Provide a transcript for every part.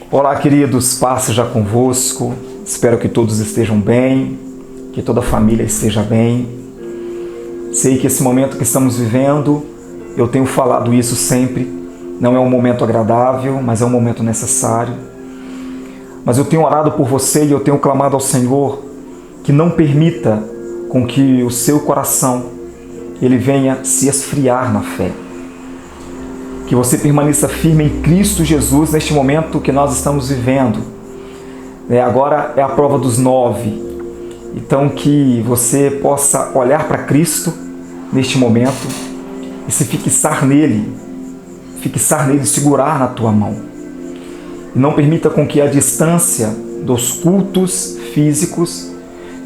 Olá, queridos, paz seja convosco. Espero que todos estejam bem, que toda a família esteja bem. Sei que esse momento que estamos vivendo, eu tenho falado isso sempre, não é um momento agradável, mas é um momento necessário. Mas eu tenho orado por você e eu tenho clamado ao Senhor que não permita com que o seu coração ele venha se esfriar na fé. Que você permaneça firme em Cristo Jesus neste momento que nós estamos vivendo. Agora é a prova dos 9. Então que você possa olhar para Cristo neste momento e se fixar nele, segurar na tua mão. E não permita com que a distância dos cultos físicos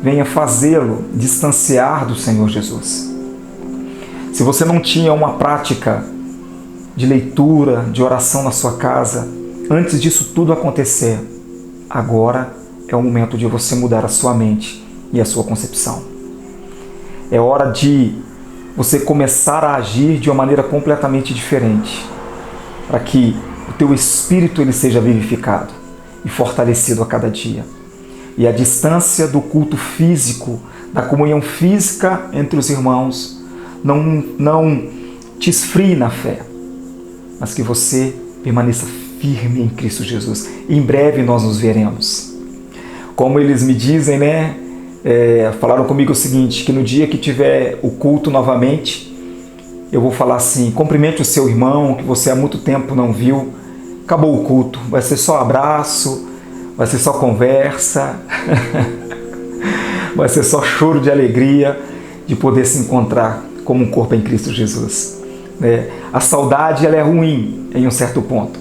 venha fazê-lo distanciar do Senhor Jesus. Se você não tinha uma prática de leitura, de oração na sua casa, antes disso tudo acontecer, agora é o momento de você mudar a sua mente e a sua concepção. É hora de você começar a agir de uma maneira completamente diferente, para que o teu espírito ele seja vivificado e fortalecido a cada dia. E a distância do culto físico, da comunhão física entre os irmãos, não te esfrie na fé, mas que você permaneça firme em Cristo Jesus. E em breve nós nos veremos. Como eles me dizem, falaram comigo o seguinte, que no dia que tiver o culto novamente, eu vou falar assim, cumprimente o seu irmão, que você há muito tempo não viu, acabou o culto, vai ser só abraço, vai ser só conversa, vai ser só choro de alegria de poder se encontrar como um corpo em Cristo Jesus. A saudade ela é ruim em um certo ponto,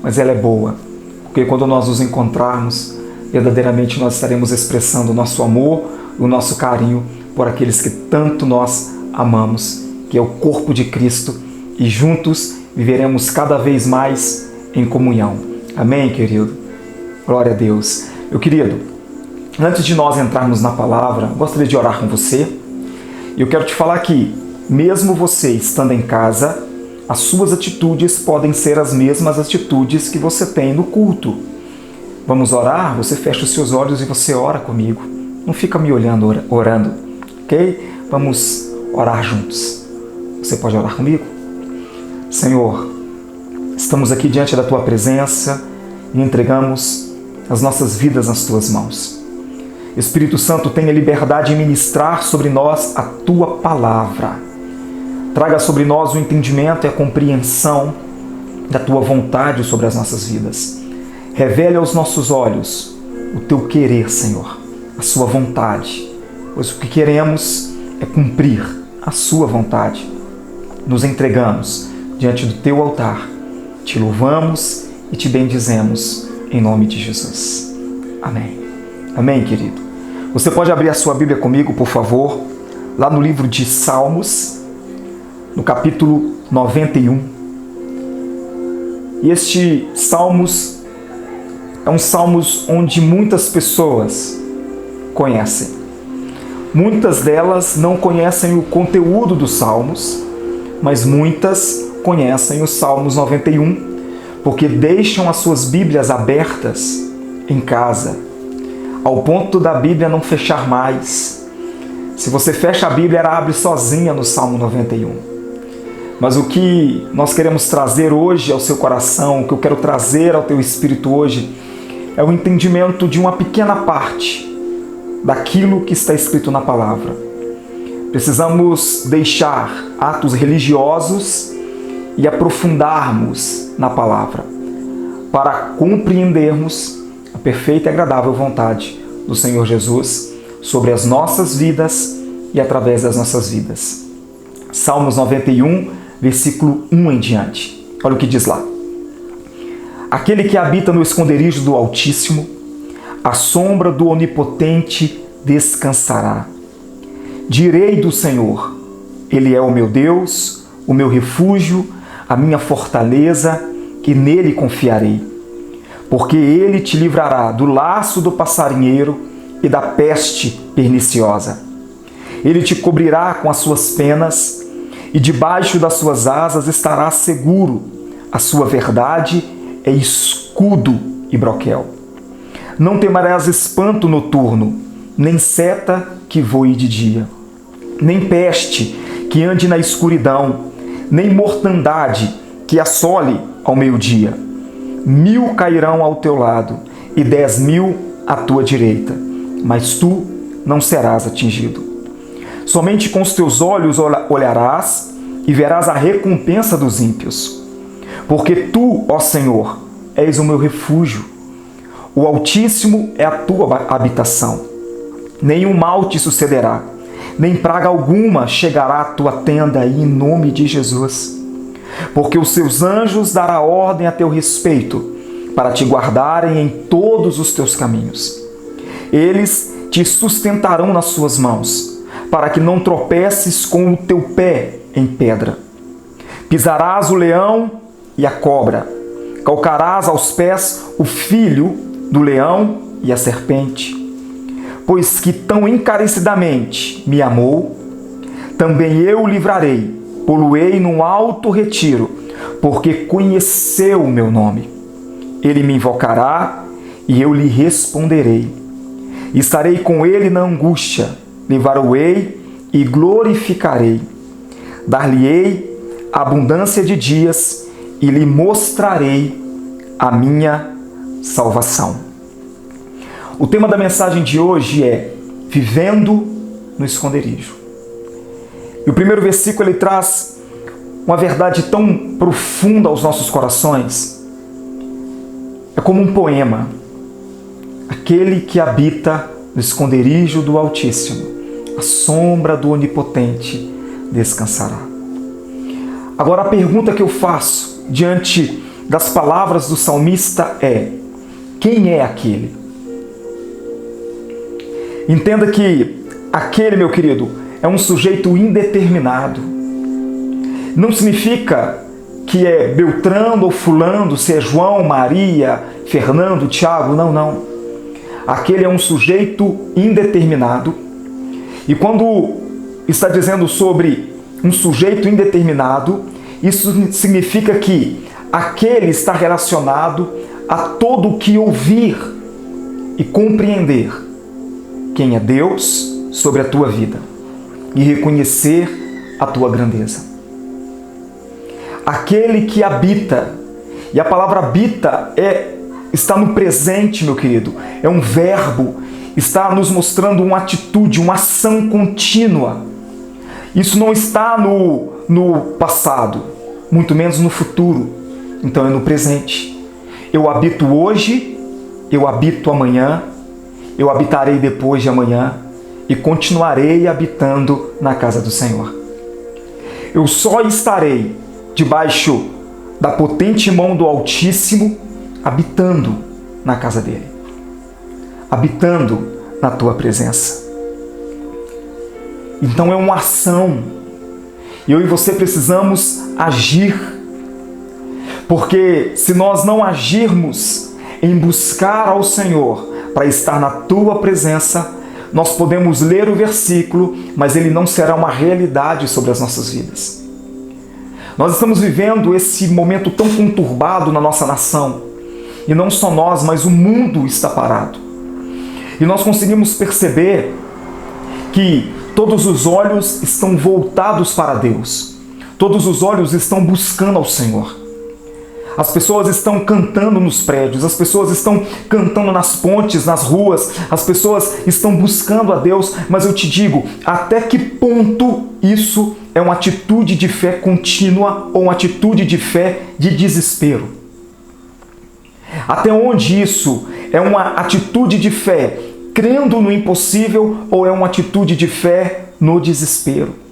mas ela é boa, porque quando nós nos encontrarmos, verdadeiramente nós estaremos expressando o nosso amor, o nosso carinho por aqueles que tanto nós amamos, que é o corpo de Cristo, e juntos viveremos cada vez mais em comunhão. Amém, querido? Glória a Deus. Meu querido, antes de nós entrarmos na palavra, gostaria de orar com você, e eu quero te falar que mesmo você estando em casa, as suas atitudes podem ser as mesmas atitudes que você tem no culto. Vamos orar? Você fecha os seus olhos e você ora comigo. Não fica me olhando orando, ok? Vamos orar juntos. Você pode orar comigo? Senhor, estamos aqui diante da Tua presença e entregamos as nossas vidas nas Tuas mãos. Espírito Santo, tenha liberdade em ministrar sobre nós a Tua palavra. Traga sobre nós o entendimento e a compreensão da Tua vontade sobre as nossas vidas. Revele aos nossos olhos o Teu querer, Senhor, a Sua vontade, pois o que queremos é cumprir a Sua vontade. Nos entregamos diante do Teu altar, te louvamos e te bendizemos em nome de Jesus. Amém. Amém, querido. Você pode abrir a sua Bíblia comigo, por favor, lá no livro de Salmos, no capítulo 91. E este Salmos é um Salmos onde muitas pessoas conhecem. Muitas delas não conhecem o conteúdo dos Salmos, mas muitas conhecem os Salmos 91, porque deixam as suas Bíblias abertas em casa, ao ponto da Bíblia não fechar mais. Se você fecha a Bíblia, ela abre sozinha no Salmo 91. Mas o que nós queremos trazer hoje ao seu coração, o que eu quero trazer ao teu espírito hoje, é o entendimento de uma pequena parte daquilo que está escrito na palavra. Precisamos deixar atos religiosos e aprofundarmos na palavra, para compreendermos a perfeita e agradável vontade do Senhor Jesus sobre as nossas vidas e através das nossas vidas. Salmos 91, versículo 1 em diante. Olha o que diz lá. Aquele que habita no esconderijo do Altíssimo, à sombra do Onipotente descansará. Direi do Senhor, Ele é o meu Deus, o meu refúgio, a minha fortaleza, e nele confiarei. Porque Ele te livrará do laço do passarinheiro e da peste perniciosa. Ele te cobrirá com as suas penas, e debaixo das suas asas estarás seguro. A sua verdade é escudo e broquel. Não temerás espanto noturno, nem seta que voe de dia, nem peste que ande na escuridão, nem mortandade que assole ao meio-dia. 1000 cairão ao teu lado e 10.000 à tua direita, mas tu não serás atingido. Somente com os teus olhos olharás e verás a recompensa dos ímpios. Porque tu, ó Senhor, és o meu refúgio. O Altíssimo é a tua habitação. Nenhum mal te sucederá, nem praga alguma chegará à tua tenda aí em nome de Jesus. Porque os seus anjos dará ordem a teu respeito, para te guardarem em todos os teus caminhos. Eles te sustentarão nas suas mãos, para que não tropeces com o teu pé em pedra. Pisarás o leão e a cobra, calcarás aos pés o filho do leão e a serpente. Pois que tão encarecidamente me amou, também eu o livrarei, pô-lo-ei num alto retiro, porque conheceu o meu nome. Ele me invocará e eu lhe responderei. Estarei com ele na angústia, levar-o-ei e glorificarei. Dar-lhe-ei abundância de dias e lhe mostrarei a minha salvação. O tema da mensagem de hoje é Vivendo no Esconderijo. E o primeiro versículo ele traz uma verdade tão profunda aos nossos corações. É como um poema. Aquele que habita no esconderijo do Altíssimo, a sombra do Onipotente descansará. Agora a pergunta que eu faço diante das palavras do salmista é: quem é aquele? Entenda que aquele, meu querido, é um sujeito indeterminado. Não significa que é Beltrano ou Fulano, se é João, Maria, Fernando, Tiago, não. Aquele é um sujeito indeterminado. E quando está dizendo sobre um sujeito indeterminado, isso significa que aquele está relacionado a todo o que ouvir e compreender quem é Deus sobre a tua vida e reconhecer a tua grandeza. Aquele que habita, e a palavra habita está no presente, meu querido, é um verbo, está nos mostrando uma atitude, uma ação contínua. Isso não está no passado, muito menos no futuro, então é no presente. Eu habito hoje, eu habito amanhã, eu habitarei depois de amanhã e continuarei habitando na casa do Senhor. Eu só estarei debaixo da potente mão do Altíssimo, habitando na casa dele, habitando na tua presença. Então é uma ação. Eu e você precisamos agir. Porque se nós não agirmos em buscar ao Senhor para estar na tua presença, nós podemos ler o versículo, mas ele não será uma realidade sobre as nossas vidas. Nós estamos vivendo esse momento tão conturbado na nossa nação. E não só nós, mas o mundo está parado. E nós conseguimos perceber que todos os olhos estão voltados para Deus. Todos os olhos estão buscando ao Senhor. As pessoas estão cantando nos prédios, as pessoas estão cantando nas pontes, nas ruas, as pessoas estão buscando a Deus, mas eu te digo, até que ponto isso é uma atitude de fé contínua ou uma atitude de fé de desespero? Até onde isso é uma atitude de fé crendo no impossível ou é uma atitude de fé no desespero?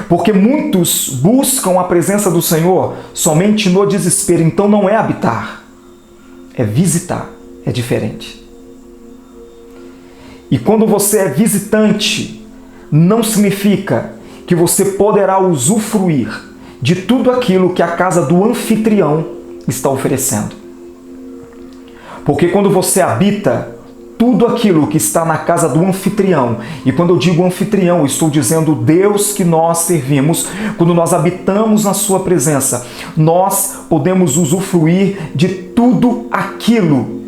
Porque muitos buscam a presença do Senhor somente no desespero. Então não é habitar, é visitar, é diferente. E quando você é visitante, não significa que você poderá usufruir de tudo aquilo que a casa do anfitrião está oferecendo. Porque quando você habita, tudo aquilo que está na casa do anfitrião. E quando eu digo anfitrião, eu estou dizendo Deus que nós servimos. Quando nós habitamos na sua presença, nós podemos usufruir de tudo aquilo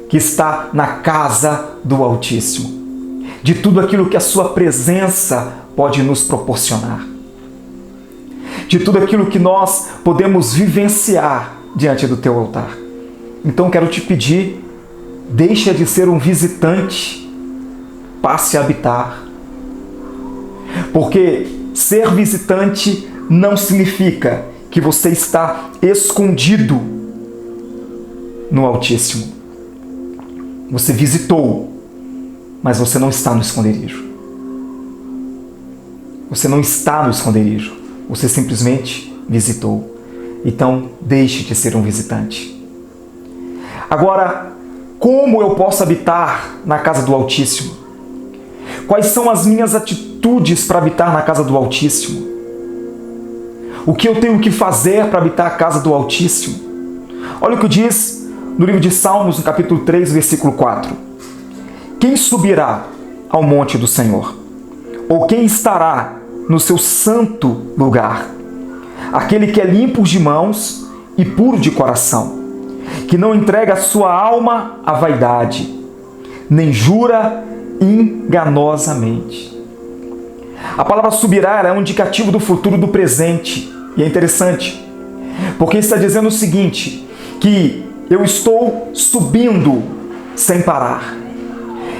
que está na casa do Altíssimo, de tudo aquilo que a sua presença pode nos proporcionar, de tudo aquilo que nós podemos vivenciar diante do teu altar. Então quero te pedir, deixa de ser um visitante, passe a habitar. Porque ser visitante não significa que você está escondido no Altíssimo. Você visitou, mas você não está no esconderijo. Você não está no esconderijo. Você simplesmente visitou. Então, deixe de ser um visitante. Agora, como eu posso habitar na casa do Altíssimo? Quais são as minhas atitudes para habitar na casa do Altíssimo? O que eu tenho que fazer para habitar a casa do Altíssimo? Olha o que diz no livro de Salmos, no capítulo 3, versículo 4. Quem subirá ao monte do Senhor? Ou quem estará no seu santo lugar? Aquele que é limpo de mãos e puro de coração, que não entrega a sua alma à vaidade, nem jura enganosamente. A palavra subirá é um indicativo do futuro do presente. E é interessante, porque está dizendo o seguinte, que eu estou subindo sem parar.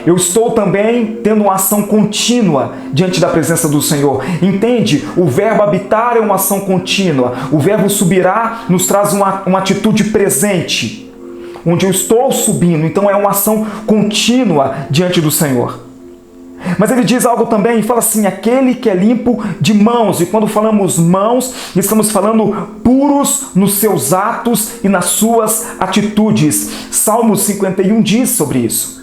Eu estou também tendo uma ação contínua diante da presença do Senhor. Entende? O verbo habitar é uma ação contínua. O verbo subirá nos traz uma atitude presente, onde eu estou subindo. Então é uma ação contínua diante do Senhor. Mas ele diz algo também, fala assim, aquele que é limpo de mãos. E quando falamos mãos, estamos falando puros nos seus atos e nas suas atitudes. Salmo 51 diz sobre isso.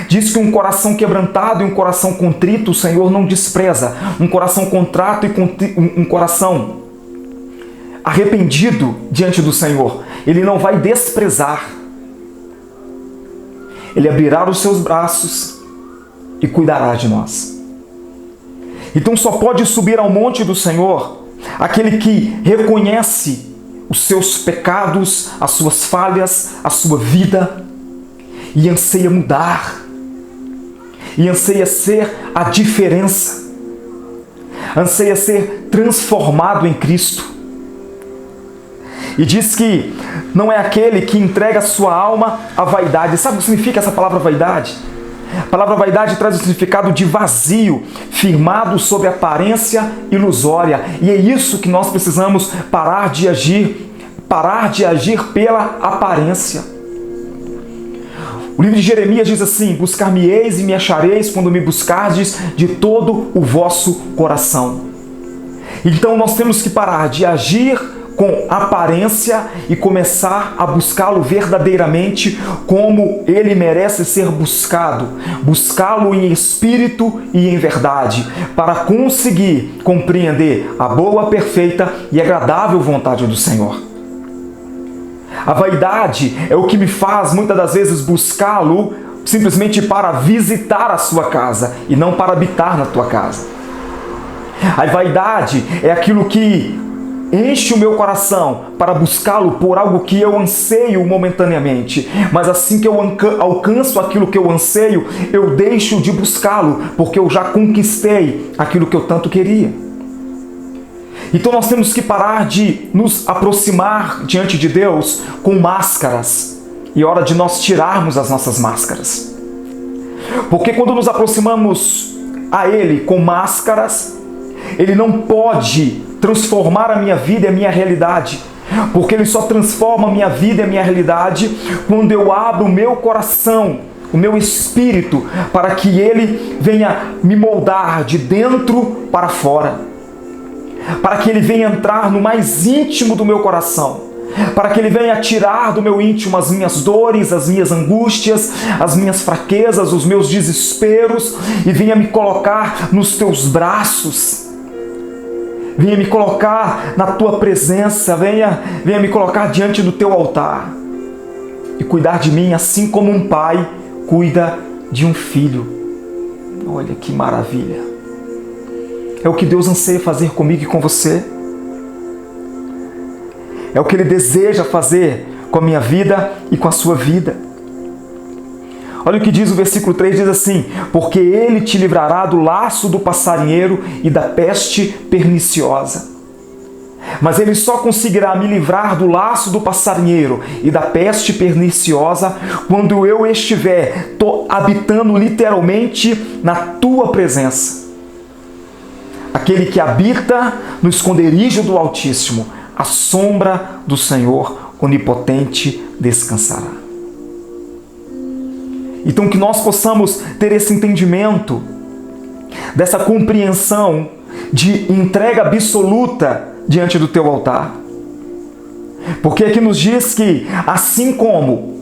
Diz que um coração quebrantado e um coração contrito o Senhor não despreza. Um coração contrato e um coração arrependido diante do Senhor, Ele não vai desprezar. Ele abrirá os seus braços e cuidará de nós. Então só pode subir ao monte do Senhor aquele que reconhece os seus pecados, as suas falhas, a sua vida e anseia mudar, e anseia ser a diferença, anseia ser transformado em Cristo. E diz que não é aquele que entrega a sua alma à vaidade. Sabe o que significa essa palavra vaidade? A palavra vaidade traz o significado de vazio, firmado sob aparência ilusória. E é isso que nós precisamos parar de agir pela aparência. O livro de Jeremias diz assim, buscar-me-eis e me achareis quando me buscardes de todo o vosso coração. Então nós temos que parar de agir com aparência e começar a buscá-lo verdadeiramente como ele merece ser buscado. Buscá-lo em espírito e em verdade, para conseguir compreender a boa, perfeita e agradável vontade do Senhor. A vaidade é o que me faz muitas das vezes buscá-lo simplesmente para visitar a sua casa e não para habitar na tua casa. A vaidade é aquilo que enche o meu coração para buscá-lo por algo que eu anseio momentaneamente. Mas assim que eu alcanço aquilo que eu anseio, eu deixo de buscá-lo, porque eu já conquistei aquilo que eu tanto queria. Então nós temos que parar de nos aproximar diante de Deus com máscaras. E é hora de nós tirarmos as nossas máscaras. Porque quando nos aproximamos a Ele com máscaras, Ele não pode transformar a minha vida e a minha realidade, porque Ele só transforma a minha vida e a minha realidade quando eu abro o meu coração, o meu espírito, para que Ele venha me moldar de dentro para fora, para que Ele venha entrar no mais íntimo do meu coração, para que Ele venha tirar do meu íntimo as minhas dores, as minhas angústias, as minhas fraquezas, os meus desesperos, e venha me colocar nos teus braços. Venha me colocar na tua presença, venha me colocar diante do teu altar e cuidar de mim assim como um pai cuida de um filho. Olha que maravilha! É o que Deus anseia fazer comigo e com você. É o que Ele deseja fazer com a minha vida e com a sua vida. Olha o que diz o versículo 3, diz assim: porque Ele te livrará do laço do passarinheiro e da peste perniciosa. Mas Ele só conseguirá me livrar do laço do passarinheiro e da peste perniciosa quando eu estiver habitando literalmente na Tua presença. Aquele que habita no esconderijo do Altíssimo, à sombra do Senhor Onipotente descansará. Então que nós possamos ter esse entendimento, dessa compreensão de entrega absoluta diante do Teu altar. Porque aqui nos diz que, assim como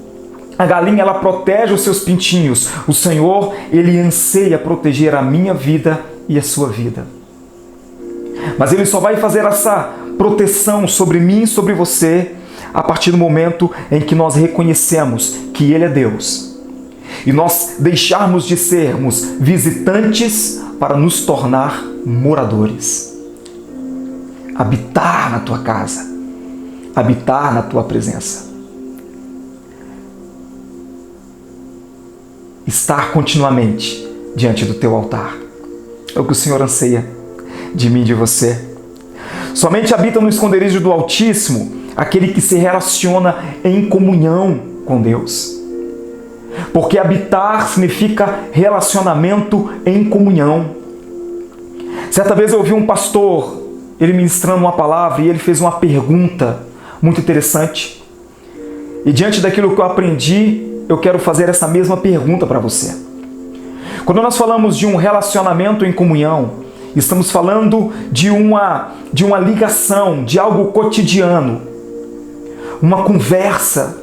a galinha ela protege os seus pintinhos, o Senhor, Ele anseia proteger a minha vida e a sua vida. Mas Ele só vai fazer essa proteção sobre mim e sobre você a partir do momento em que nós reconhecemos que Ele é Deus. E nós deixarmos de sermos visitantes para nos tornar moradores. Habitar na Tua casa. Habitar na Tua presença. Estar continuamente diante do Teu altar. É o que o Senhor anseia de mim e de você. Somente habita no esconderijo do Altíssimo aquele que se relaciona em comunhão com Deus. Porque habitar significa relacionamento em comunhão. Certa vez eu ouvi um pastor, ele ministrando uma palavra, e ele fez uma pergunta muito interessante. E diante daquilo que eu aprendi, eu quero fazer essa mesma pergunta para você. Quando nós falamos de um relacionamento em comunhão, estamos falando de uma ligação, de algo cotidiano, uma conversa,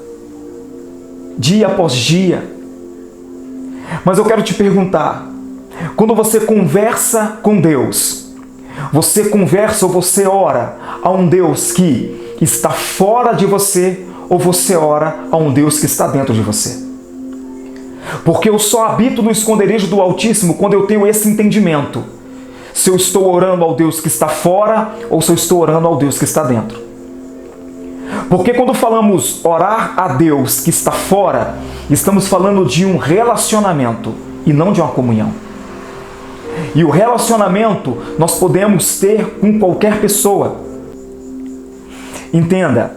dia após dia. Mas eu quero te perguntar, quando você conversa com Deus, você conversa ou você ora a um Deus que está fora de você ou você ora a um Deus que está dentro de você? Porque eu só habito no esconderijo do Altíssimo quando eu tenho esse entendimento. Se eu estou orando ao Deus que está fora ou se eu estou orando ao Deus que está dentro. Porque quando falamos orar a Deus que está fora, estamos falando de um relacionamento e não de uma comunhão. E o relacionamento nós podemos ter com qualquer pessoa. Entenda,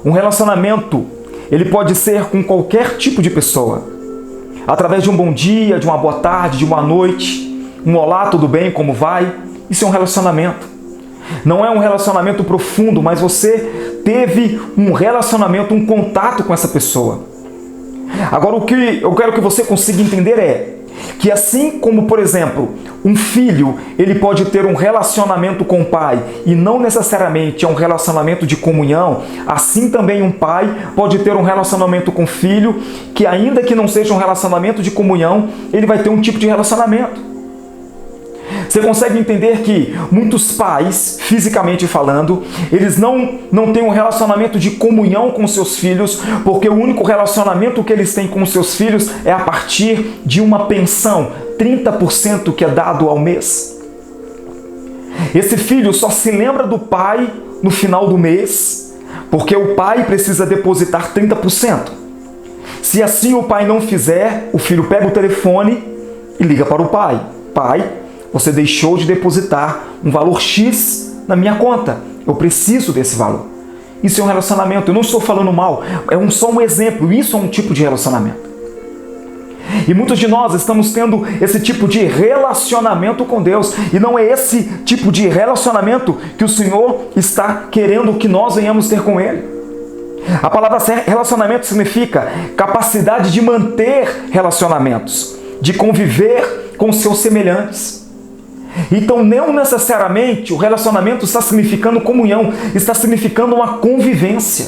um relacionamento ele pode ser com qualquer tipo de pessoa. Através de um bom dia, de uma boa tarde, de uma noite, um olá, tudo bem, como vai? Isso é um relacionamento. Não é um relacionamento profundo, mas você teve um relacionamento, um contato com essa pessoa. Agora, o que eu quero que você consiga entender é que assim como, por exemplo, um filho, ele pode ter um relacionamento com o pai e não necessariamente é um relacionamento de comunhão, assim também um pai pode ter um relacionamento com o filho que, ainda que não seja um relacionamento de comunhão, ele vai ter um tipo de relacionamento. Você consegue entender que muitos pais, fisicamente falando, eles não têm um relacionamento de comunhão com seus filhos, porque o único relacionamento que eles têm com seus filhos é a partir de uma pensão, 30% que é dado ao mês. Esse filho só se lembra do pai no final do mês, porque o pai precisa depositar 30%. Se assim o pai não fizer, o filho pega o telefone e liga para o pai. Pai, você deixou de depositar um valor X na minha conta. Eu preciso desse valor. Isso é um relacionamento. Eu não estou falando mal. É só um exemplo. Isso é um tipo de relacionamento. E muitos de nós estamos tendo esse tipo de relacionamento com Deus. E não é esse tipo de relacionamento que o Senhor está querendo que nós venhamos ter com Ele. A palavra relacionamento significa capacidade de manter relacionamentos, de conviver com seus semelhantes. Então, não necessariamente o relacionamento está significando comunhão, está significando uma convivência.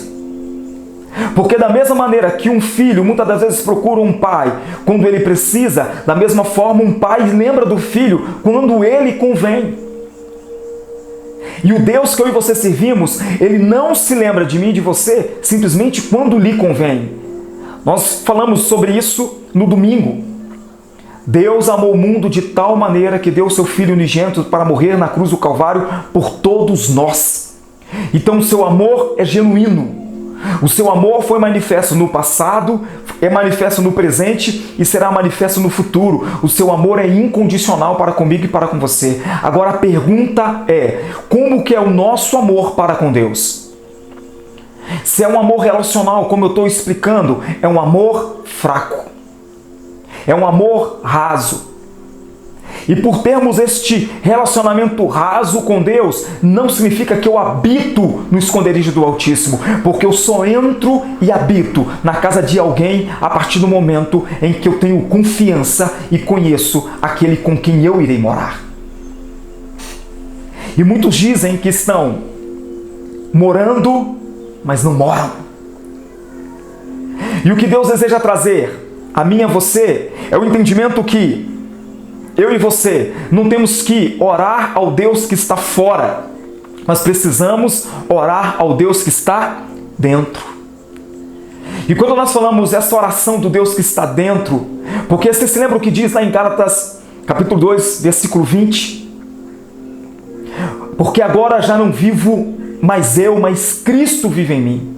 Porque da mesma maneira que um filho muitas das vezes procura um pai quando ele precisa, da mesma forma um pai lembra do filho quando ele convém. E o Deus que eu e você servimos, Ele não se lembra de mim e de você simplesmente quando lhe convém. Nós falamos sobre isso no domingo. Deus amou o mundo de tal maneira que deu o seu Filho unigênito para morrer na cruz do Calvário por todos nós. Então o seu amor é genuíno. O seu amor foi manifesto no passado, é manifesto no presente e será manifesto no futuro. O seu amor é incondicional para comigo e para com você. Agora a pergunta é, como que é o nosso amor para com Deus? Se é um amor relacional, como eu estou explicando, é um amor fraco. É um amor raso. E por termos este relacionamento raso com Deus, não significa que eu habito no esconderijo do Altíssimo, porque eu só entro e habito na casa de alguém a partir do momento em que eu tenho confiança e conheço aquele com quem eu irei morar. E muitos dizem que estão morando, mas não moram. E o que Deus deseja trazer a mim e a você é o entendimento que eu e você não temos que orar ao Deus que está fora, mas precisamos orar ao Deus que está dentro. E quando nós falamos essa oração do Deus que está dentro, porque você se lembra o que diz lá em Gálatas capítulo 2, versículo 20? Porque agora já não vivo mais eu, mas Cristo vive em mim.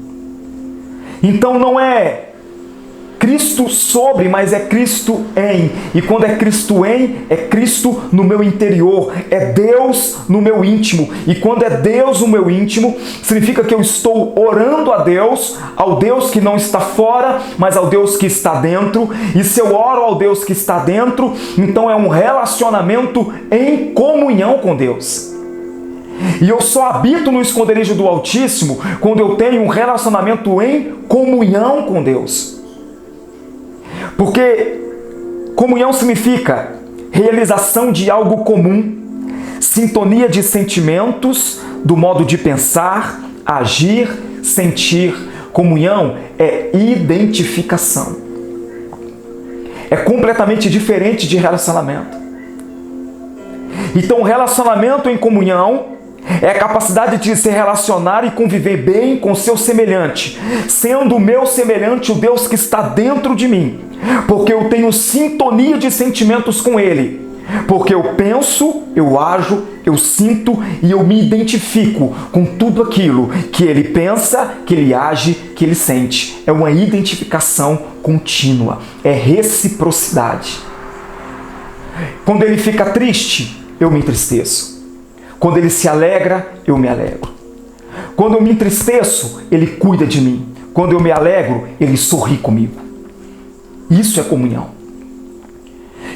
Então não é Cristo sobre, mas é Cristo em. E quando é Cristo em, é Cristo no meu interior, é Deus no meu íntimo. E quando é Deus no meu íntimo, significa que eu estou orando a Deus, ao Deus que não está fora, mas ao Deus que está dentro. E se eu oro ao Deus que está dentro, então é um relacionamento em comunhão com Deus. E eu só habito no esconderijo do Altíssimo quando eu tenho um relacionamento em comunhão com Deus. Porque comunhão significa realização de algo comum, sintonia de sentimentos, do modo de pensar, agir, sentir. Comunhão é identificação. É completamente diferente de relacionamento. Então, o relacionamento em comunhão é a capacidade de se relacionar e conviver bem com o seu semelhante, sendo o meu semelhante o Deus que está dentro de mim, porque eu tenho sintonia de sentimentos com Ele, porque eu penso, eu ajo, eu sinto e eu me identifico com tudo aquilo que Ele pensa, que Ele age, que Ele sente. É uma identificação contínua, é reciprocidade. Quando Ele fica triste, eu me entristeço. Quando Ele se alegra, eu me alegro. Quando eu me entristeço, Ele cuida de mim. Quando eu me alegro, Ele sorri comigo. Isso é comunhão.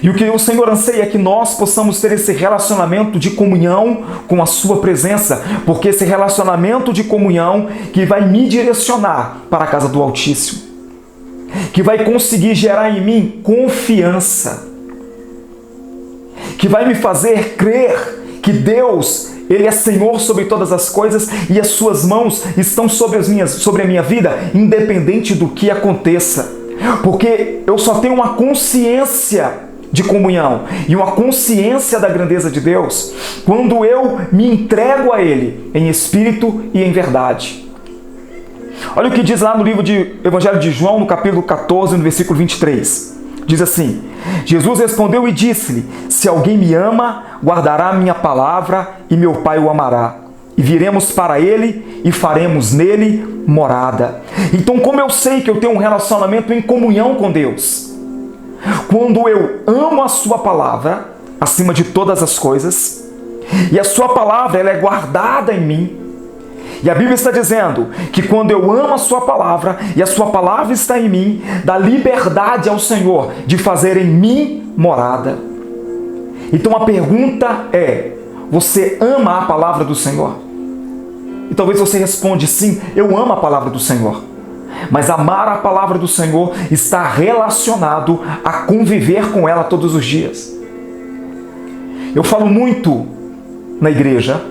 E o que o Senhor anseia é que nós possamos ter esse relacionamento de comunhão com a Sua presença, porque esse relacionamento de comunhão que vai me direcionar para a casa do Altíssimo, que vai conseguir gerar em mim confiança, que vai me fazer crer que Deus, Ele é Senhor sobre todas as coisas e as Suas mãos estão sobre a minha vida, independente do que aconteça. Porque eu só tenho uma consciência de comunhão e uma consciência da grandeza de Deus quando eu me entrego a Ele em espírito e em verdade. Olha o que diz lá no livro de Evangelho de João, no capítulo 14, no versículo 23. Diz assim: Jesus respondeu e disse-lhe: se alguém me ama, guardará a minha palavra e meu Pai o amará. E viremos para Ele e faremos nele morada. Então, como eu sei que eu tenho um relacionamento em comunhão com Deus? Quando eu amo a Sua palavra, acima de todas as coisas, e a Sua palavra ela é guardada em mim, e a Bíblia está dizendo que quando eu amo a Sua palavra e a Sua palavra está em mim, dá liberdade ao Senhor de fazer em mim morada. Então a pergunta é: você ama a palavra do Senhor? E talvez você responda: sim, eu amo a palavra do Senhor. Mas amar a palavra do Senhor está relacionado a conviver com ela todos os dias. Eu falo muito na igreja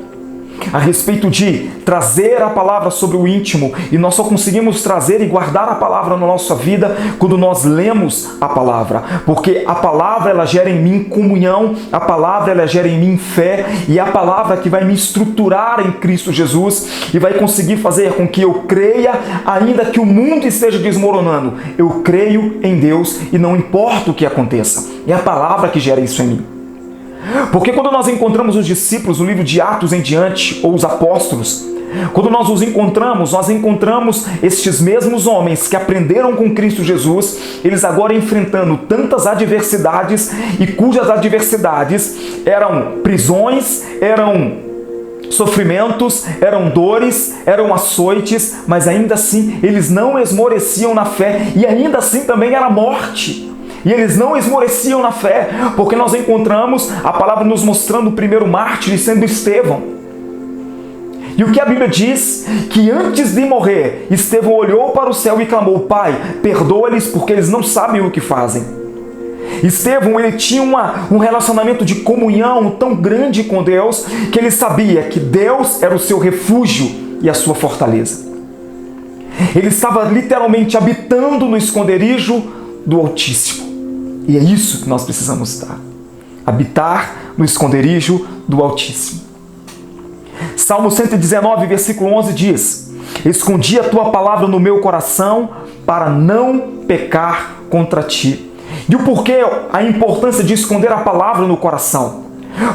a respeito de trazer a palavra sobre o íntimo, e nós só conseguimos trazer e guardar a palavra na nossa vida quando nós lemos a palavra, porque a palavra ela gera em mim comunhão, a palavra ela gera em mim fé, e é a palavra que vai me estruturar em Cristo Jesus e vai conseguir fazer com que eu creia, ainda que o mundo esteja desmoronando, eu creio em Deus e não importa o que aconteça. É a palavra que gera isso em mim. Porque quando nós encontramos os discípulos no livro de Atos em diante, ou os apóstolos, quando nós os encontramos, estes mesmos homens que aprenderam com Cristo Jesus, eles agora enfrentando tantas adversidades, e cujas adversidades eram prisões, eram sofrimentos, eram dores, eram açoites, mas ainda assim eles não esmoreciam na fé, e ainda assim também era morte. E eles não esmoreciam na fé, porque nós encontramos a palavra nos mostrando o primeiro mártir sendo Estevão. E o que a Bíblia diz? Que antes de morrer, Estevão olhou para o céu e clamou: Pai, perdoa-lhes porque eles não sabem o que fazem. Estevão, ele tinha um relacionamento de comunhão tão grande com Deus, que ele sabia que Deus era o seu refúgio e a sua fortaleza. Ele estava literalmente habitando no esconderijo do Altíssimo. E é isso que nós precisamos estar. Habitar no esconderijo do Altíssimo. Salmo 119, versículo 11 diz: Escondi a tua palavra no meu coração para não pecar contra ti. E o porquê a importância de esconder a palavra no coração?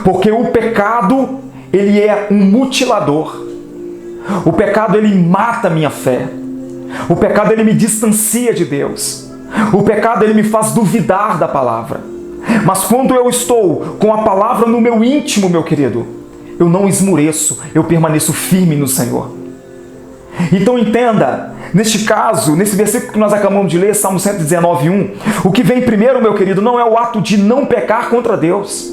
Porque o pecado, ele é um mutilador. O pecado, ele mata a minha fé. O pecado, ele me distancia de Deus. O pecado, ele me faz duvidar da palavra. Mas quando eu estou com a palavra no meu íntimo, meu querido, eu não esmoreço, eu permaneço firme no Senhor. Então entenda, neste caso, nesse versículo que nós acabamos de ler, Salmo 119, 1, o que vem primeiro, meu querido, não é o ato de não pecar contra Deus.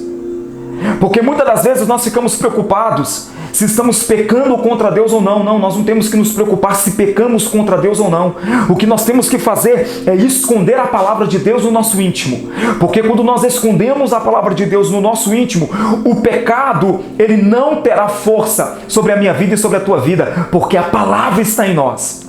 Porque muitas das vezes nós ficamos preocupados se estamos pecando contra Deus ou não. Não, nós não temos que nos preocupar se pecamos contra Deus ou não. O que nós temos que fazer é esconder a palavra de Deus no nosso íntimo. Porque quando nós escondemos a palavra de Deus no nosso íntimo, o pecado, ele não terá força sobre a minha vida e sobre a tua vida, porque a palavra está em nós.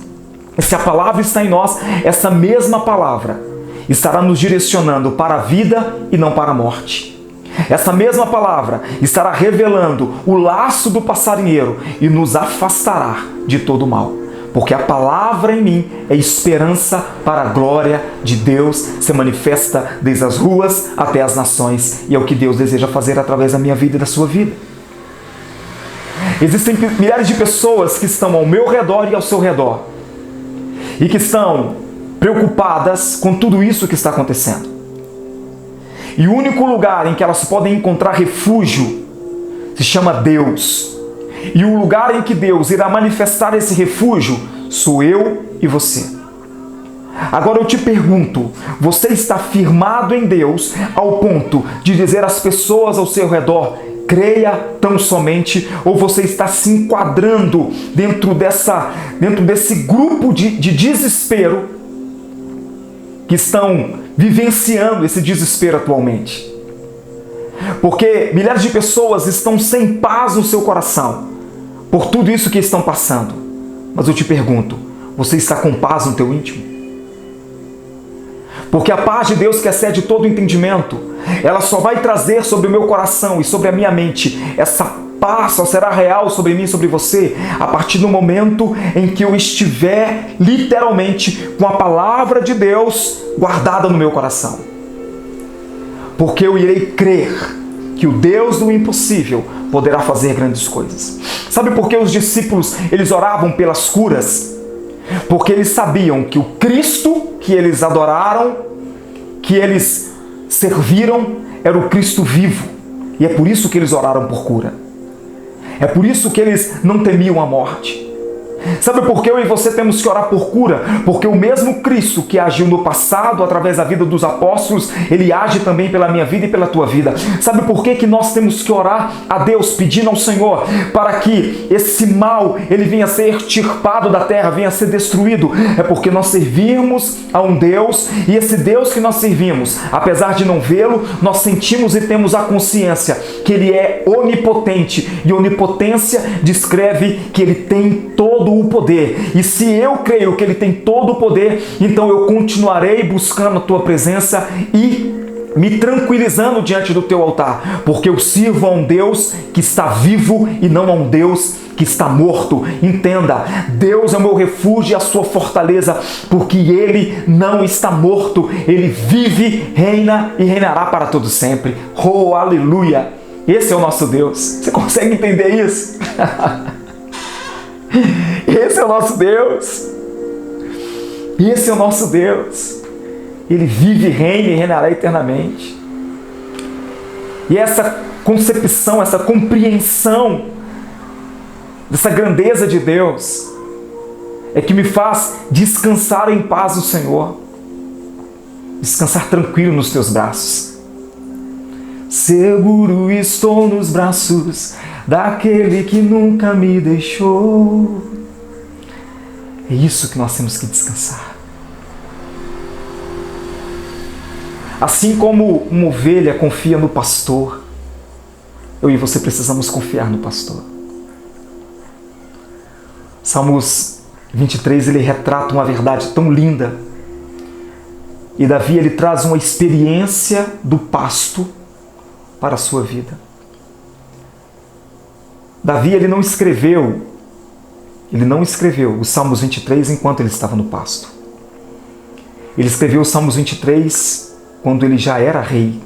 E se a palavra está em nós, essa mesma palavra estará nos direcionando para a vida e não para a morte. Essa mesma palavra estará revelando o laço do passarinheiro e nos afastará de todo o mal. Porque a palavra em mim é esperança para a glória de Deus, se manifesta desde as ruas até as nações. E é o que Deus deseja fazer através da minha vida e da sua vida. Existem milhares de pessoas que estão ao meu redor e ao seu redor, e que estão preocupadas com tudo isso que está acontecendo. E o único lugar em que elas podem encontrar refúgio se chama Deus. E o lugar em que Deus irá manifestar esse refúgio sou eu e você. Agora eu te pergunto, você está firmado em Deus ao ponto de dizer às pessoas ao seu redor: creia tão somente, ou você está se enquadrando dentro desse grupo de desespero que estão vivenciando esse desespero atualmente? Porque milhares de pessoas estão sem paz no seu coração por tudo isso que estão passando. Mas eu te pergunto, você está com paz no teu íntimo? Porque a paz de Deus, que excede todo o entendimento, ela só vai trazer sobre o meu coração e sobre a minha mente essa paz, só será real sobre mim e sobre você a partir do momento em que eu estiver literalmente com a palavra de Deus guardada no meu coração. Porque eu irei crer que o Deus do impossível poderá fazer grandes coisas. Sabe por que os discípulos, eles oravam pelas curas? Porque eles sabiam que o Cristo que eles adoraram, que eles serviram, era o Cristo vivo. E é por isso que eles oraram por cura. É por isso que eles não temiam a morte. Sabe por que eu e você temos que orar por cura? Porque o mesmo Cristo que agiu no passado através da vida dos apóstolos, Ele age também pela minha vida e pela tua vida. Sabe por que nós temos que orar a Deus, pedindo ao Senhor para que esse mal ele venha a ser extirpado da terra, venha a ser destruído? É porque nós servimos a um Deus, e esse Deus que nós servimos, apesar de não vê-lo, nós sentimos e temos a consciência que Ele é onipotente, e onipotência descreve que Ele tem todo o poder. E se eu creio que Ele tem todo o poder, então eu continuarei buscando a tua presença e me tranquilizando diante do teu altar, porque eu sirvo a um Deus que está vivo e não a um Deus que está morto. Entenda, Deus é o meu refúgio e a sua fortaleza, porque Ele não está morto, Ele vive, reina e reinará para todo sempre. Oh, aleluia! Esse é o nosso Deus. Você consegue entender isso? Esse é o nosso Deus. Esse é o nosso Deus. Ele vive, reina e reinará eternamente. E essa concepção, essa compreensão dessa grandeza de Deus é que me faz descansar em paz no Senhor. Descansar tranquilo nos teus braços. Seguro estou nos braços daquele que nunca me deixou. É isso que nós temos que descansar. Assim como uma ovelha confia no pastor, eu e você precisamos confiar no pastor. Salmos 23, ele retrata uma verdade tão linda. E Davi, ele traz uma experiência do pasto para a sua vida. Davi, ele não escreveu os Salmos 23 enquanto ele estava no pasto. Ele escreveu os Salmos 23 quando ele já era rei.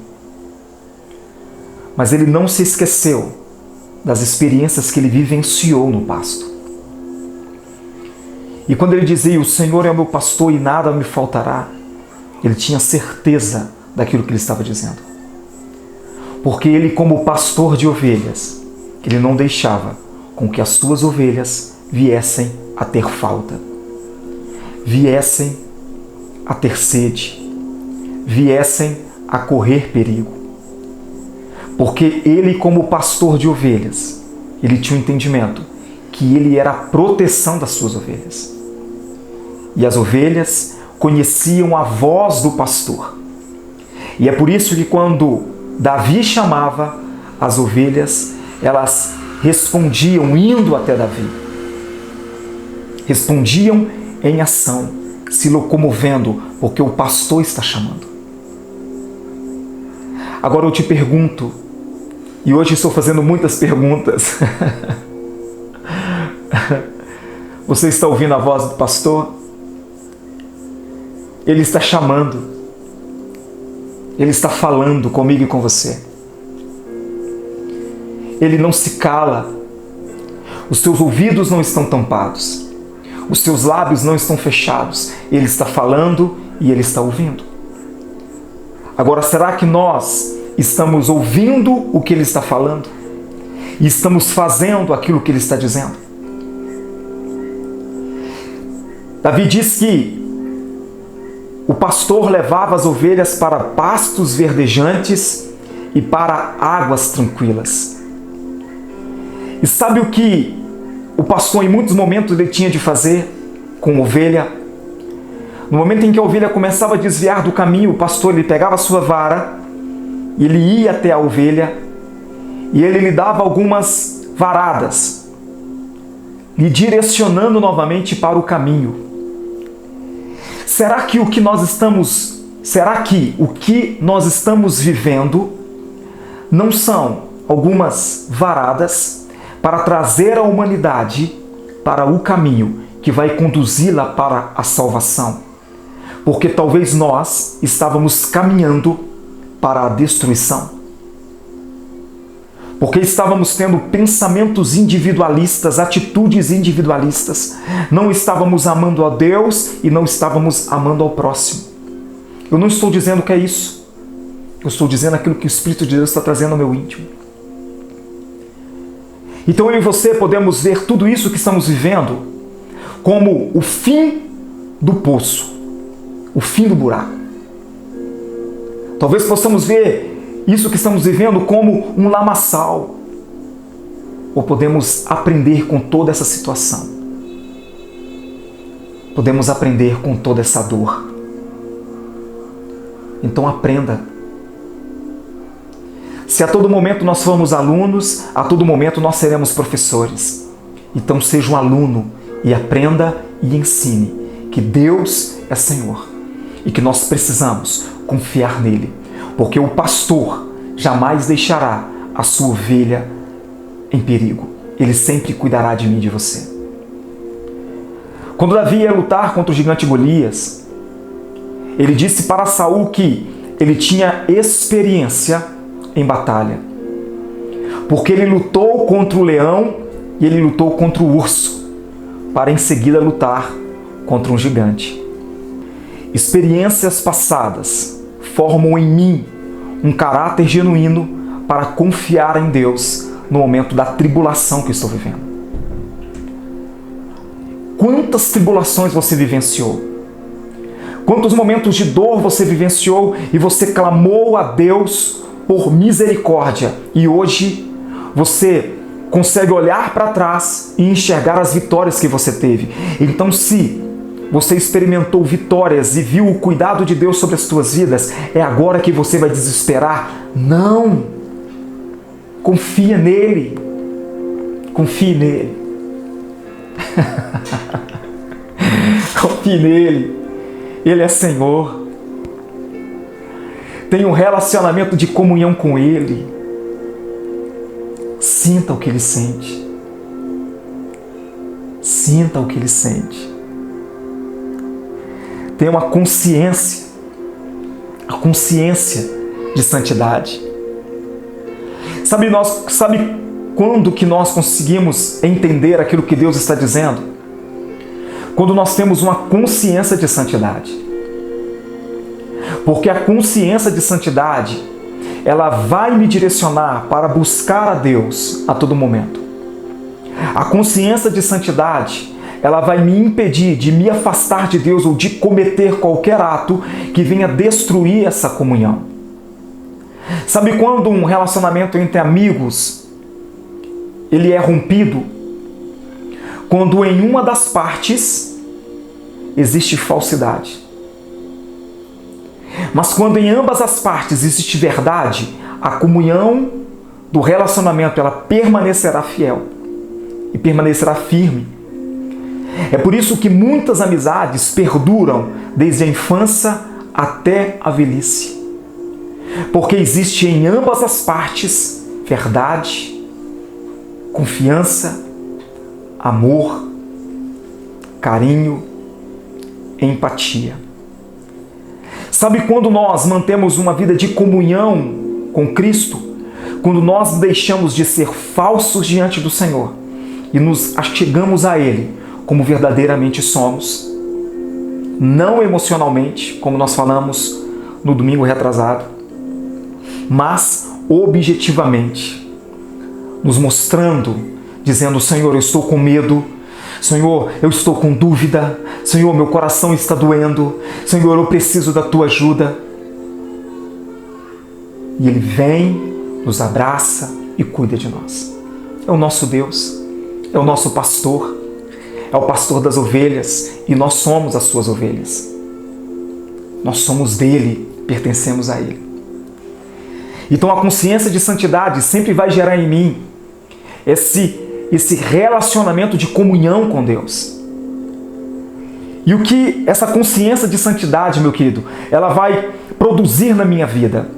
Mas ele não se esqueceu das experiências que ele vivenciou no pasto. E quando ele dizia, o Senhor é o meu pastor e nada me faltará, ele tinha certeza daquilo que ele estava dizendo. Porque ele, como pastor de ovelhas, ele não deixava com que as suas ovelhas viessem a ter falta, viessem a ter sede, viessem a correr perigo. Porque ele, como pastor de ovelhas, ele tinha um entendimento que ele era a proteção das suas ovelhas. E as ovelhas conheciam a voz do pastor. E é por isso que quando Davi chamava, as ovelhas, elas respondiam indo até Davi. Respondiam em ação, se locomovendo, porque o pastor está chamando. Agora eu te pergunto, e hoje estou fazendo muitas perguntas. Você está ouvindo a voz do pastor? Ele está chamando. Ele está falando comigo e com você. Ele não se cala. Os teus ouvidos não estão tampados. Os teus lábios não estão fechados. Ele está falando e ele está ouvindo. Agora, será que nós estamos ouvindo o que ele está falando? E estamos fazendo aquilo que ele está dizendo? Davi diz que o pastor levava as ovelhas para pastos verdejantes e para águas tranquilas. E sabe o que o pastor em muitos momentos ele tinha de fazer com a ovelha? No momento em que a ovelha começava a desviar do caminho, o pastor ele pegava a sua vara, ele ia até a ovelha e ele lhe dava algumas varadas, lhe direcionando novamente para o caminho. Será que o que nós estamos vivendo não são algumas varadas para trazer a humanidade para o caminho que vai conduzi-la para a salvação? Porque talvez nós estávamos caminhando para a destruição. Porque estávamos tendo pensamentos individualistas, atitudes individualistas. Não estávamos amando a Deus e não estávamos amando ao próximo. Eu não estou dizendo que é isso. Eu estou dizendo aquilo que o Espírito de Deus está trazendo ao meu íntimo. Então eu e você podemos ver tudo isso que estamos vivendo como o fim do poço, o fim do buraco. Talvez possamos ver isso que estamos vivendo como um lamaçal, ou podemos aprender com toda essa situação. Podemos aprender com toda essa dor. Então aprenda. Se a todo momento nós formos alunos, a todo momento nós seremos professores. Então seja um aluno e aprenda e ensine que Deus é Senhor e que nós precisamos confiar nele, porque o pastor jamais deixará a sua ovelha em perigo. Ele sempre cuidará de mim e de você. Quando Davi ia lutar contra o gigante Golias, ele disse para Saul que ele tinha experiência em batalha, porque ele lutou contra o leão e ele lutou contra o urso, para em seguida lutar contra um gigante. Experiências passadas formam em mim um caráter genuíno para confiar em Deus no momento da tribulação que estou vivendo. Quantas tribulações você vivenciou? Quantos momentos de dor você vivenciou e você clamou a Deus por misericórdia e hoje você consegue olhar para trás e enxergar as vitórias que você teve? Então, se você experimentou vitórias e viu o cuidado de Deus sobre as suas vidas, é agora que você vai desesperar? Não! Confia nele. Confie nele. Confie nele. Ele é Senhor. Tenha um relacionamento de comunhão com Ele. Sinta o que Ele sente. Sinta o que Ele sente. Tenha uma consciência. A consciência de santidade. Sabe quando que nós conseguimos entender aquilo que Deus está dizendo? Quando nós temos uma consciência de santidade. Porque a consciência de santidade, ela vai me direcionar para buscar a Deus a todo momento. A consciência de santidade, ela vai me impedir de me afastar de Deus ou de cometer qualquer ato que venha destruir essa comunhão. Sabe quando um relacionamento entre amigos, ele é rompido? Quando em uma das partes existe falsidade. Mas quando em ambas as partes existe verdade, a comunhão do relacionamento ela permanecerá fiel e permanecerá firme. É por isso que muitas amizades perduram desde a infância até a velhice. Porque existe em ambas as partes verdade, confiança, amor, carinho, empatia. Sabe quando nós mantemos uma vida de comunhão com Cristo? Quando nós deixamos de ser falsos diante do Senhor e nos achegamos a Ele como verdadeiramente somos. Não emocionalmente, como nós falamos no domingo retrasado, mas objetivamente, nos mostrando, dizendo: Senhor, eu estou com medo, Senhor, eu estou com dúvida, Senhor, meu coração está doendo, Senhor, eu preciso da Tua ajuda. E Ele vem, nos abraça e cuida de nós. É o nosso Deus, é o nosso pastor, é o pastor das ovelhas e nós somos as suas ovelhas. Nós somos dele, pertencemos a ele. Então a consciência de santidade sempre vai gerar em mim esse relacionamento de comunhão com Deus. E o que essa consciência de santidade, meu querido, ela vai produzir na minha vida?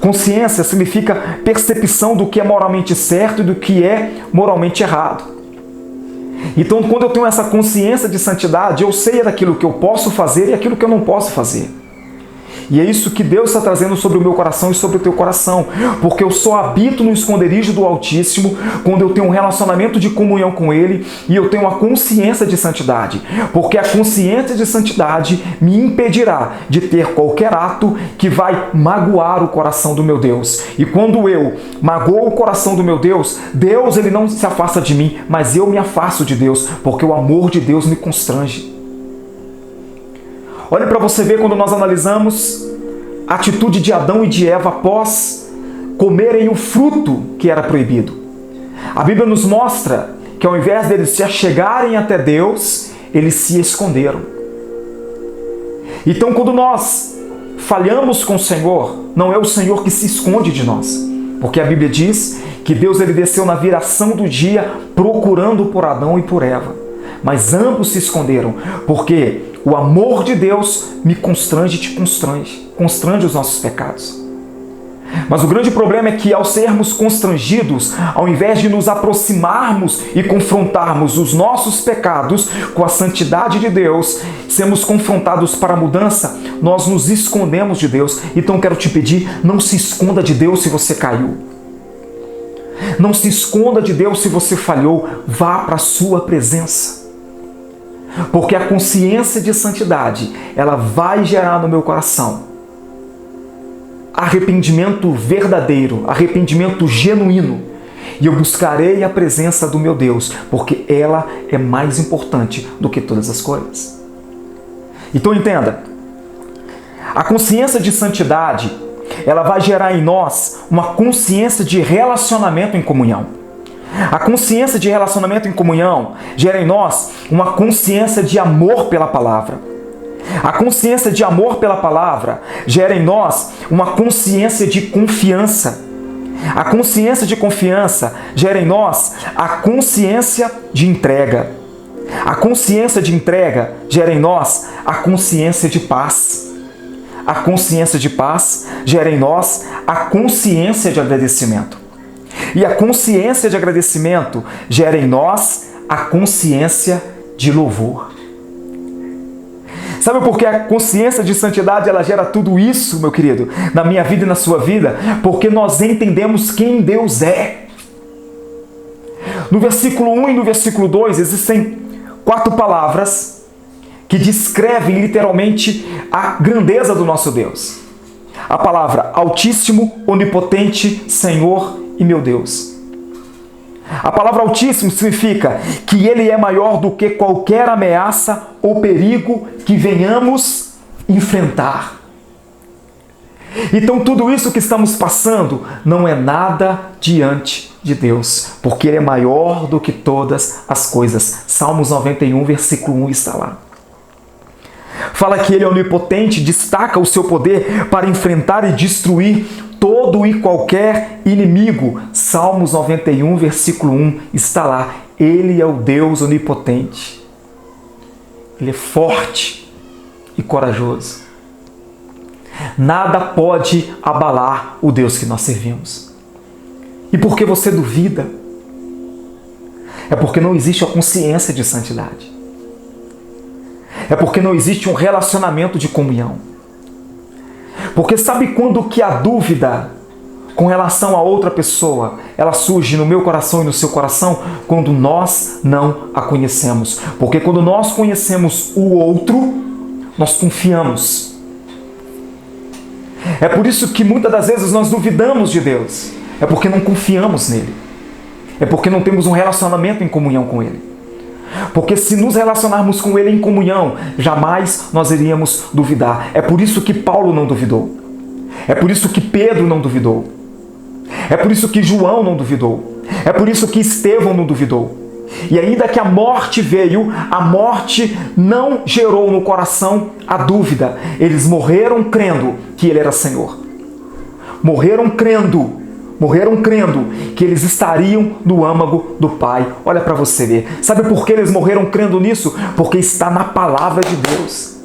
Consciência significa percepção do que é moralmente certo e do que é moralmente errado. Então, quando eu tenho essa consciência de santidade, eu sei daquilo que eu posso fazer e aquilo que eu não posso fazer. E é isso que Deus está trazendo sobre o meu coração e sobre o teu coração. Porque eu só habito no esconderijo do Altíssimo quando eu tenho um relacionamento de comunhão com Ele e eu tenho uma consciência de santidade. Porque a consciência de santidade me impedirá de ter qualquer ato que vai magoar o coração do meu Deus. E quando eu magoo o coração do meu Deus, Deus ele não se afasta de mim, mas eu me afasto de Deus, porque o amor de Deus me constrange. Olha para você ver quando nós analisamos a atitude de Adão e de Eva após comerem o fruto que era proibido. A Bíblia nos mostra que ao invés deles se achegarem até Deus, eles se esconderam. Então quando nós falhamos com o Senhor, não é o Senhor que se esconde de nós. Porque a Bíblia diz que Deus ele desceu na viração do dia procurando por Adão e por Eva. Mas ambos se esconderam, porque o amor de Deus me constrange e te constrange os nossos pecados. Mas o grande problema é que ao sermos constrangidos, ao invés de nos aproximarmos e confrontarmos os nossos pecados com a santidade de Deus, sermos confrontados para a mudança, nós nos escondemos de Deus. Então quero te pedir, não se esconda de Deus se você caiu. Não se esconda de Deus se você falhou, vá para a sua presença. Porque a consciência de santidade, ela vai gerar no meu coração arrependimento verdadeiro, arrependimento genuíno. E eu buscarei a presença do meu Deus, porque ela é mais importante do que todas as coisas. Então entenda, a consciência de santidade, ela vai gerar em nós uma consciência de relacionamento em comunhão. A consciência de relacionamento em comunhão gera em nós uma consciência de amor pela palavra. A consciência de amor pela palavra gera em nós uma consciência de confiança. A consciência de confiança gera em nós a consciência de entrega. A consciência de entrega gera em nós a consciência de paz. A consciência de paz gera em nós a consciência de agradecimento. E a consciência de agradecimento gera em nós a consciência de louvor. Sabe por que a consciência de santidade ela gera tudo isso, meu querido, na minha vida e na sua vida? Porque nós entendemos quem Deus é. No versículo 1 e no versículo 2 existem 4 palavras que descrevem literalmente a grandeza do nosso Deus. A palavra Altíssimo, Onipotente, Senhor e meu Deus. A palavra Altíssimo significa que Ele é maior do que qualquer ameaça ou perigo que venhamos enfrentar. Então tudo isso que estamos passando não é nada diante de Deus, porque Ele é maior do que todas as coisas. Salmos 91, versículo 1 está lá. Fala que Ele é onipotente, destaca o seu poder para enfrentar e destruir todo e qualquer inimigo. Salmos 91, versículo 1 está lá. Ele é o Deus onipotente. Ele é forte e corajoso. Nada pode abalar o Deus que nós servimos. E por que você duvida? É porque não existe a consciência de santidade. É porque não existe um relacionamento de comunhão. Porque sabe quando que a dúvida com relação a outra pessoa, ela surge no meu coração e no seu coração? Quando nós não a conhecemos. Porque quando nós conhecemos o outro, nós confiamos. É por isso que muitas das vezes nós duvidamos de Deus. É porque não confiamos nele. É porque não temos um relacionamento em comunhão com Ele. Porque se nos relacionarmos com Ele em comunhão, jamais nós iríamos duvidar. É por isso que Paulo não duvidou. É por isso que Pedro não duvidou. É por isso que João não duvidou. É por isso que Estevão não duvidou. E ainda que a morte veio, a morte não gerou no coração a dúvida. Eles morreram crendo que Ele era Senhor. Morreram crendo que eles estariam no âmago do Pai. Olha para você ver. Sabe por que eles morreram crendo nisso? Porque está na palavra de Deus.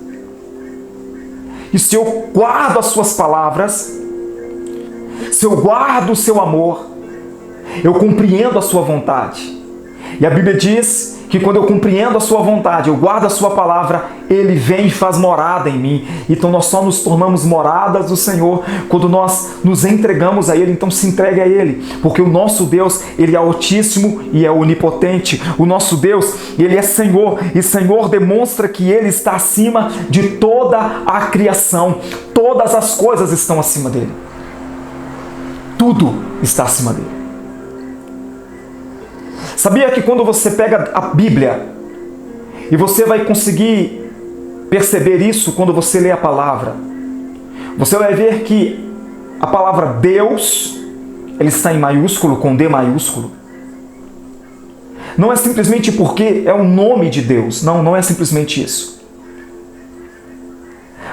E se eu guardo as suas palavras, se eu guardo o seu amor, eu compreendo a sua vontade. E a Bíblia diz que quando eu compreendo a sua vontade, eu guardo a sua palavra, Ele vem e faz morada em mim. Então nós só nos tornamos moradas do Senhor quando nós nos entregamos a Ele. Então se entregue a Ele, porque o nosso Deus, Ele é altíssimo e é onipotente. O nosso Deus, Ele é Senhor, e Senhor demonstra que Ele está acima de toda a criação. Todas as coisas estão acima dEle. Tudo está acima dEle. Sabia que quando você pega a Bíblia, e você vai conseguir perceber isso quando você lê a palavra, você vai ver que a palavra Deus, ele está em maiúsculo, com D maiúsculo. Não é simplesmente porque é o nome de Deus, não é simplesmente isso.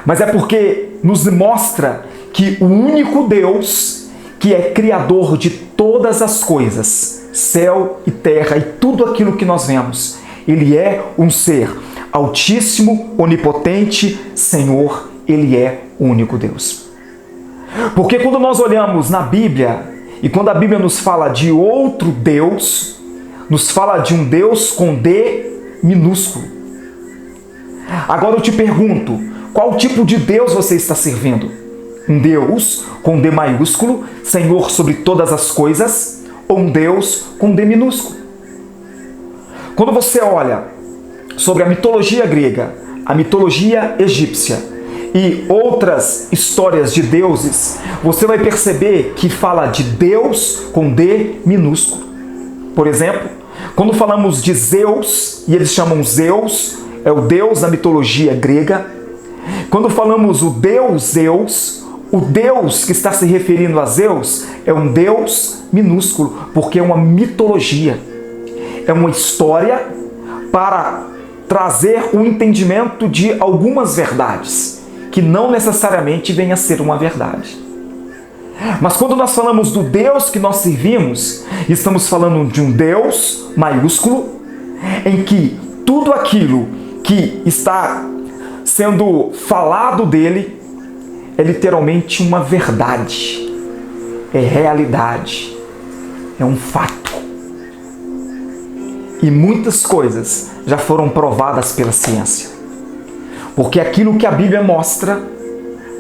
Mas é porque nos mostra que o único Deus, que é criador de todas as coisas, céu e terra e tudo aquilo que nós vemos, Ele é um ser altíssimo, onipotente, Senhor, Ele é o único Deus. Porque quando nós olhamos na Bíblia, e quando a Bíblia nos fala de outro Deus, nos fala de um Deus com D minúsculo. Agora eu te pergunto, qual tipo de Deus você está servindo? Um Deus com D maiúsculo, Senhor sobre todas as coisas, ou um Deus com D minúsculo? Quando você olha sobre a mitologia grega, a mitologia egípcia e outras histórias de deuses, você vai perceber que fala de Deus com D minúsculo. Por exemplo, quando falamos de Zeus, e eles chamam Zeus, é o deus da mitologia grega. Quando falamos o deus Zeus, o Deus que está se referindo a Zeus é um Deus minúsculo, porque é uma mitologia. É uma história para trazer o entendimento de algumas verdades, que não necessariamente venha a ser uma verdade. Mas quando nós falamos do Deus que nós servimos, estamos falando de um Deus maiúsculo, em que tudo aquilo que está sendo falado dele é literalmente uma verdade, é realidade, é um fato. E muitas coisas já foram provadas pela ciência. Porque aquilo que a Bíblia mostra,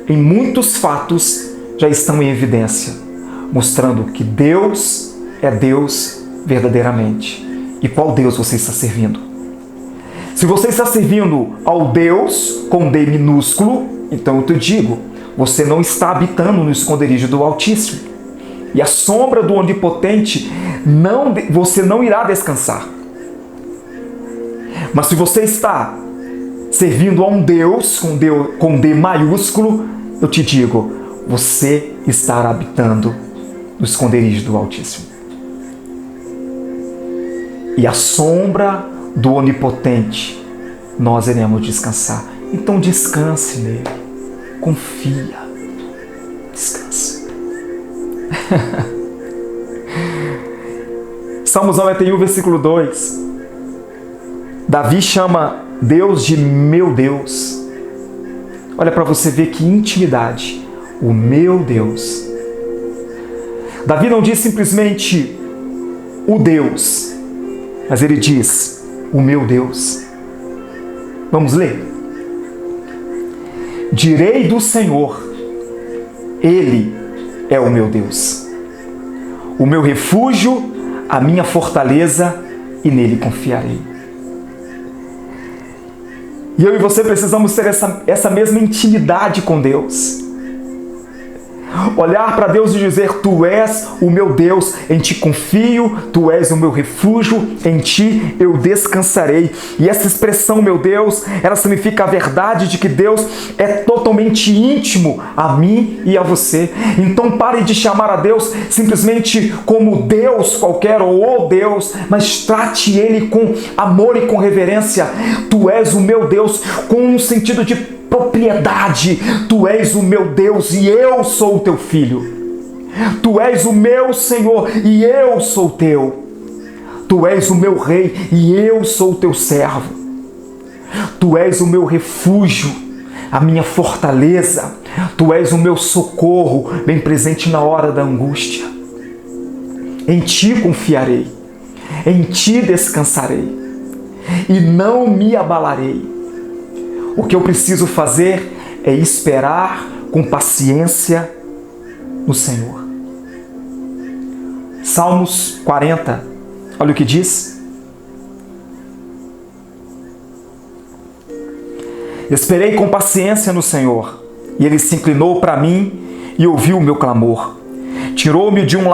em muitos fatos, já estão em evidência, mostrando que Deus é Deus verdadeiramente. E qual Deus você está servindo? Se você está servindo ao Deus com D minúsculo, então eu te digo, você não está habitando no esconderijo do Altíssimo. E a sombra do Onipotente, você não irá descansar. Mas se você está servindo a um Deus com D maiúsculo, eu te digo, você estará habitando no esconderijo do Altíssimo. E a sombra do Onipotente, nós iremos descansar. Então descanse nele. Confia. Descanse. Salmos 91, versículo 2. Davi chama Deus de meu Deus. Olha para você ver que intimidade. O meu Deus. Davi não diz simplesmente o Deus, mas ele diz o meu Deus. Vamos ler? Direi do Senhor, Ele é o meu Deus, o meu refúgio, a minha fortaleza, e nele confiarei. E eu e você precisamos ter essa mesma intimidade com Deus. Olhar para Deus e dizer, tu és o meu Deus, em ti confio, tu és o meu refúgio, em ti eu descansarei. E essa expressão, meu Deus, ela significa a verdade de que Deus é totalmente íntimo a mim e a você. Então pare de chamar a Deus simplesmente como Deus qualquer ou o Deus, mas trate Ele com amor e com reverência. Tu és o meu Deus, com um sentido de propriedade. Tu és o meu Deus e eu sou o teu filho. Tu és o meu Senhor e eu sou teu. Tu és o meu rei e eu sou o teu servo. Tu és o meu refúgio, a minha fortaleza. Tu és o meu socorro, bem presente na hora da angústia. Em ti confiarei, em ti descansarei. e não me abalarei. O que eu preciso fazer é esperar com paciência no Senhor. Salmos 40, olha o que diz. Esperei com paciência no Senhor, e Ele se inclinou para mim e ouviu o meu clamor. Tirou-me de um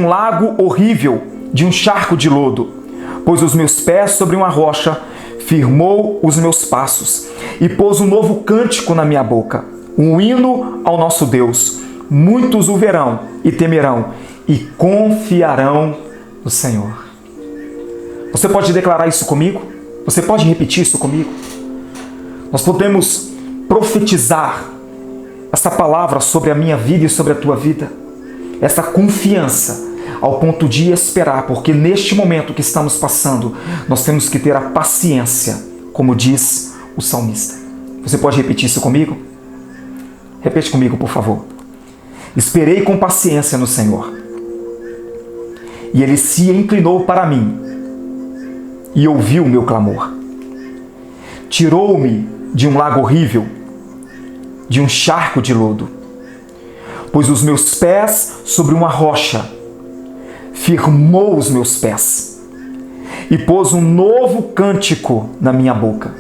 lago horrível, de um charco de lodo, pôs os meus pés sobre uma rocha, firmou os meus passos, e pôs um novo cântico na minha boca, um hino ao nosso Deus. Muitos o verão e temerão, e confiarão no Senhor. Você pode declarar isso comigo? Você pode repetir isso comigo? Nós podemos profetizar essa palavra sobre a minha vida e sobre a tua vida. Essa confiança ao ponto de esperar, porque neste momento que estamos passando, nós temos que ter a paciência, como diz o salmista. Você pode repetir isso comigo? Repete comigo, por favor. Esperei com paciência no Senhor, e Ele se inclinou para mim e ouviu o meu clamor. Tirou-me de um lago horrível, de um charco de lodo, pôs os meus pés sobre uma rocha, firmou os meus pés e pôs um novo cântico na minha boca,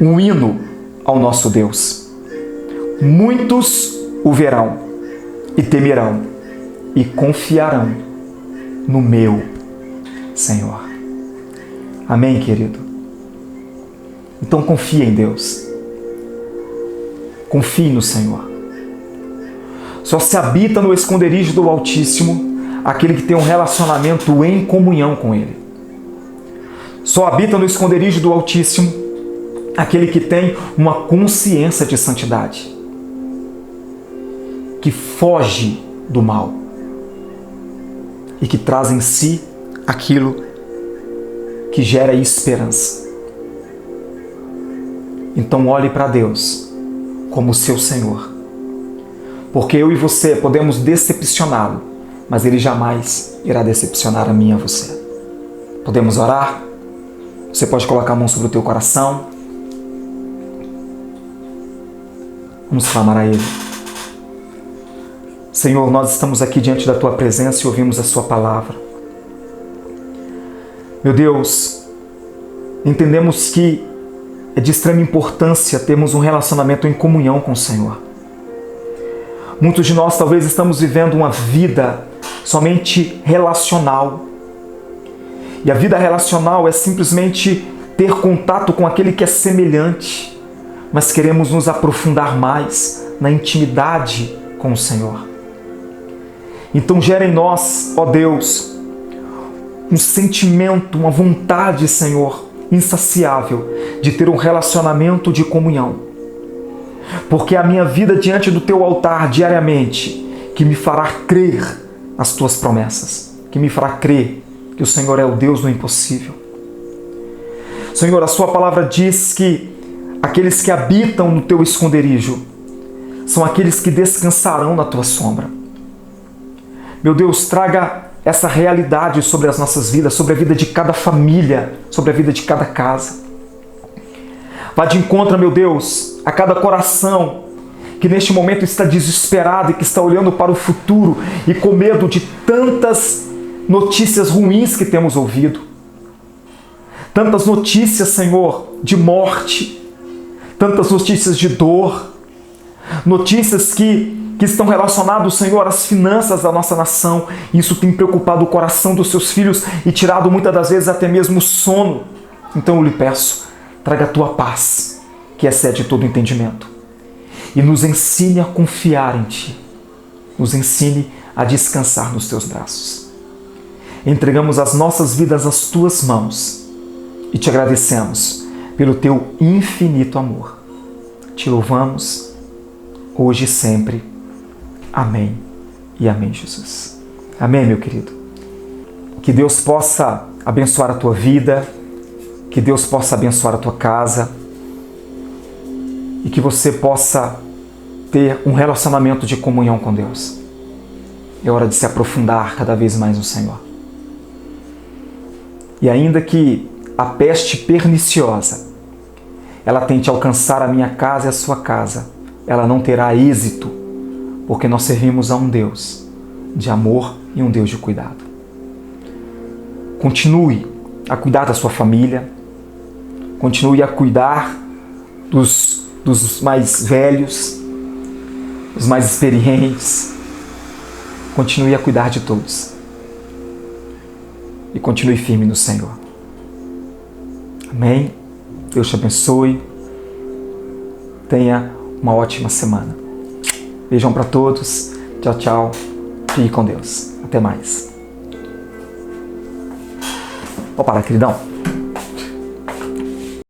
um hino ao nosso Deus. Muitos o verão e temerão e confiarão no meu Senhor. Amém, querido? Então confie em Deus. Confie no Senhor. Só se habita no esconderijo do Altíssimo aquele que tem um relacionamento em comunhão com Ele. Só habita no esconderijo do Altíssimo aquele que tem uma consciência de santidade, que foge do mal e que traz em si aquilo que gera esperança. Então olhe para Deus como seu Senhor, porque eu e você podemos decepcioná-lo, mas Ele jamais irá decepcionar a mim e a você. Podemos orar? Você pode colocar a mão sobre o teu coração. Vamos clamar a Ele. Senhor, nós estamos aqui diante da Tua presença e ouvimos a Sua palavra. Meu Deus, entendemos que é de extrema importância termos um relacionamento em comunhão com o Senhor. Muitos de nós talvez estamos vivendo uma vida somente relacional. E a vida relacional é simplesmente ter contato com aquele que é semelhante, mas queremos nos aprofundar mais na intimidade com o Senhor. Então gera em nós, ó Deus, um sentimento, uma vontade, Senhor, insaciável de ter um relacionamento de comunhão. Porque a minha vida diante do Teu altar diariamente que me fará crer nas Tuas promessas, que me fará crer que o Senhor é o Deus do impossível. Senhor, a Sua palavra diz que aqueles que habitam no Teu esconderijo são aqueles que descansarão na Tua sombra. Meu Deus, traga essa realidade sobre as nossas vidas, sobre a vida de cada família, sobre a vida de cada casa. Vá de encontro, meu Deus, a cada coração que neste momento está desesperado e que está olhando para o futuro e com medo de tantas notícias ruins que temos ouvido. Tantas notícias, Senhor, de morte, tantas notícias de dor, notícias que estão relacionados, Senhor, às finanças da nossa nação. Isso tem preocupado o coração dos seus filhos e tirado muitas das vezes até mesmo o sono. Então eu lhe peço, traga a Tua paz, que excede todo entendimento. E nos ensine a confiar em Ti. Nos ensine a descansar nos Teus braços. Entregamos as nossas vidas às Tuas mãos e Te agradecemos pelo Teu infinito amor. Te louvamos hoje e sempre. Amém e amém, Jesus. Amém, meu querido. Que Deus possa abençoar a tua vida, que Deus possa abençoar a tua casa e que você possa ter um relacionamento de comunhão com Deus. É hora de se aprofundar cada vez mais no Senhor. E ainda que a peste perniciosa, ela tente alcançar a minha casa e a sua casa, ela não terá êxito, porque nós servimos a um Deus de amor e um Deus de cuidado. Continue a cuidar da sua família, continue a cuidar dos mais velhos, dos mais experientes, continue a cuidar de todos e continue firme no Senhor. Amém? Deus te abençoe. Tenha uma ótima semana. Beijão para todos. Tchau, tchau. Fique com Deus. Até mais. Vou parar, queridão.